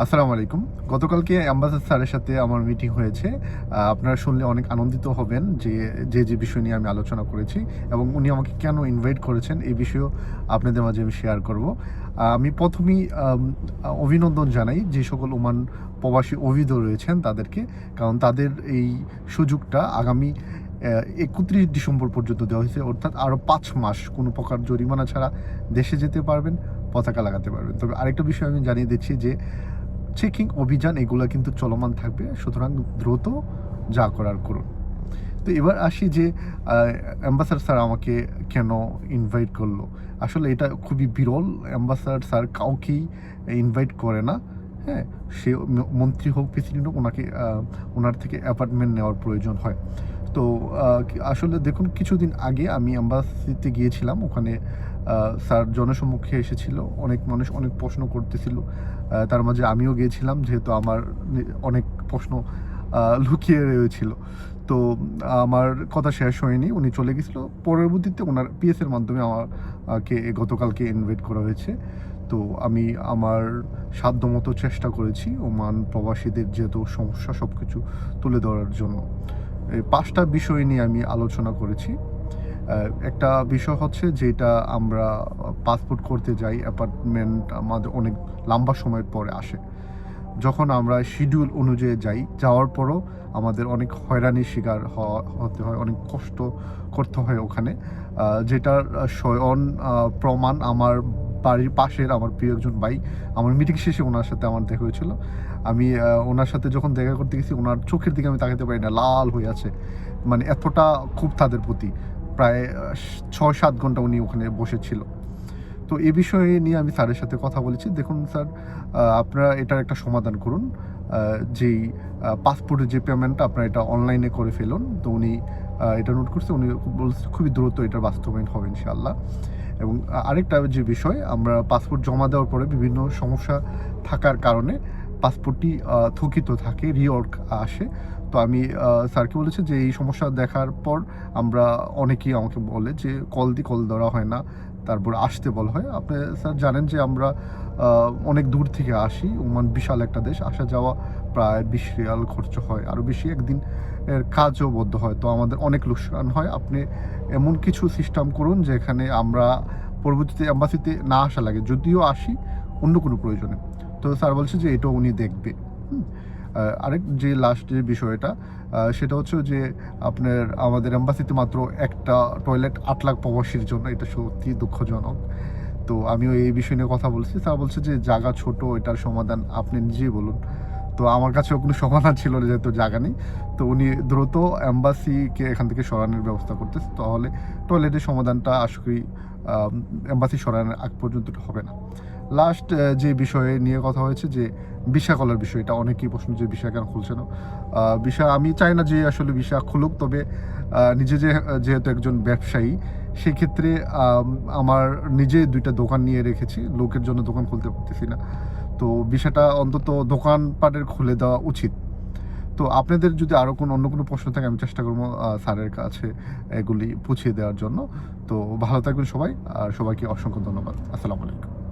আসসালামু আলাইকুম। গতকালকে অ্যাম্বাসেডর স্যারের সাথে আমার মিটিং হয়েছে। আপনারা শুনলে অনেক আনন্দিত হবেন যে বিষয় নিয়ে আমি আলোচনা করেছি এবং উনি আমাকে কেন ইনভাইট করেছেন এই বিষয়েও আপনাদের মাঝে আমি শেয়ার করব। আমি প্রথমেই অভিনন্দন জানাই যে সকল ওমান প্রবাসী অভিধ রয়েছেন তাদেরকে। কারণ তাদের এই সুযোগটা আগামী ৩১ ডিসেম্বর পর্যন্ত দেওয়া হয়েছে, অর্থাৎ আরও ৫ মাস কোনো প্রকার জরিমানা ছাড়া দেশে যেতে পারবেন, পতাকা লাগাতে পারবেন। তবে আরেকটা বিষয় আমি জানিয়ে দিচ্ছি যে চেকিং অভিযান এগুলো কিন্তু চলমান থাকবে, সুতরাং দ্রুত যা করার করুন। তো এবার আসি যে অ্যাম্বাসাডর স্যার আমাকে কেন ইনভাইট করলো। আসলে এটা খুবই বিরল, অ্যাম্বাসাডর স্যার কাউকেই ইনভাইট করে না। হ্যাঁ, সে মন্ত্রী হোক প্রেসিডেন্ট হোক, ওনার থেকে অ্যাপয়েন্টমেন্ট নেওয়ার প্রয়োজন হয়। তো আসলে দেখুন, কিছুদিন আগে আমি অ্যাম্বাসিতে গিয়েছিলাম। ওখানে স্যার জনসম্মুখে এসেছিল, অনেক মানুষ অনেক প্রশ্ন করতেছিল। তার মাঝে আমিও গিয়েছিলাম, যেহেতু আমার অনেক প্রশ্ন লুকিয়ে রয়েছিল। তো আমার কথা শেষ হয়নি, উনি চলে গেছিল। পরবর্তীতে ওনার পিএসের মাধ্যমে আমাকে গতকালকে ইনভাইট করা হয়েছে। তো আমি আমার সাধ্যমতো চেষ্টা করেছি ওমান প্রবাসীদের যেহেতু সমস্যা সব কিছু তুলে ধরার জন্য। এই ৫টা বিষয় নিয়ে আমি আলোচনা করেছি। একটা বিষয় হচ্ছে যেটা আমরা পাসপোর্ট করতে যাই, অ্যাপার্টমেন্ট আমাদের অনেক লম্বা সময়ের পরে আসে। যখন আমরা শিডিউল অনুযায়ী যাওয়ার পরও আমাদের অনেক হয়রানির শিকার হতে হয়, অনেক কষ্ট করতে হয় ওখানে। যেটার স্বয়ং প্রমাণ আমার বাড়ির পাশের আমার প্রিয় একজন ভাই, আমার মিটিং শেষে ওনার সাথে আমার দেখা হয়েছিল। আমি ওনার সাথে যখন দেখা করতে গেছি, ওনার চোখের দিকে আমি তাকাতে পারি না, লাল হয়ে আছে। মানে এতটা খুব তাদের প্রতি। প্রায় ৬-৭ ঘন্টা উনি ওখানে বসেছিল। তো এই বিষয়ে নিয়ে আমি স্যারের সাথে কথা বলেছি। দেখুন স্যার, আপনারা এটার একটা সমাধান করুন। যেই পাসপোর্টের যে পেমেন্টটা আপনারা এটা অনলাইনে করে ফেলুন। তো উনি এটা নোট করছে, উনি বলছে খুবই দ্রুত এটার বাস্তবায়ন হবে ইনশাআল্লাহ। এবং আরেকটা যে বিষয়, আমরা পাসপোর্ট জমা দেওয়ার পরে বিভিন্ন সমস্যা থাকার কারণে পাসপোর্টটি স্থগিত থাকে, রিওয়ার্ক আসে। তো আমি স্যারকে বলেছি যে এই সমস্যা দেখার পর আমরা অনেকেই আমাকে বলে যে কল ধরা হয় না, তারপর আসতে বলা হয়। আপনি স্যার জানেন যে আমরা অনেক দূর থেকে আসি, ওমান বিশাল একটা দেশ, আসা যাওয়া প্রায় ২০ রিয়াল খরচ হয়, আরও বেশি একদিন এর কাজও বদ্ধ হয়। তো আমাদের অনেক লোকসান হয়। আপনি এমন কিছু সিস্টেম করুন যেখানে আমরা পরবর্তীতে অ্যাম্বাসিতে না আসা লাগে, যদিও আসি অন্য কোনো প্রয়োজনে। তো স্যার বলছে যে এটাও উনি দেখবে। আরেক যে লাস্ট যে বিষয়টা, সেটা হচ্ছে যে আমাদের এম্বাসিতে মাত্র একটা টয়লেট ৮ লাখ প্রবাসীর জন্য, এটা সত্যি দুঃখজনক। তো আমিও এই বিষয় নিয়ে কথা বলছি। স্যার বলছে যে জায়গা ছোট, এটার সমাধান আপনি নিজেই বলুন। তো আমার কাছেও কোনো সমাধান ছিল না, যেহেতু জায়গা নেই। তো উনি দ্রুত এম্বাসিকে এখান থেকে সরানোর ব্যবস্থা করতেছে। তাহলে টয়লেটের সমাধানটা আশা করি এম্বাসি সরানোর আগ পর্যন্ত হবে না। লাস্ট যে বিষয়ে নিয়ে কথা হয়েছে যে ভিসা খোলার বিষয়টা, অনেকেই প্রশ্ন যে ভিসা কেন খুলছে না। ভিসা আমি চাই না যে আসলে ভিসা খুলুক, তবে যেহেতু একজন ব্যবসায়ী, সেক্ষেত্রে আমার নিজে ২টা দোকান নিয়ে রেখেছি, লোকের জন্য দোকান খুলতে পারতেছি না। তো ভিসাটা অন্তত দোকানপাটের খুলে দেওয়া উচিত। তো আপনাদের যদি আরও অন্য কোনো প্রশ্ন থাকে, আমি চেষ্টা করবো স্যারের কাছে এগুলি পুছিয়ে দেওয়ার জন্য। তো ভালো থাকবেন সবাই, আর সবাইকে অসংখ্য ধন্যবাদ। আসসালামু আলাইকুম।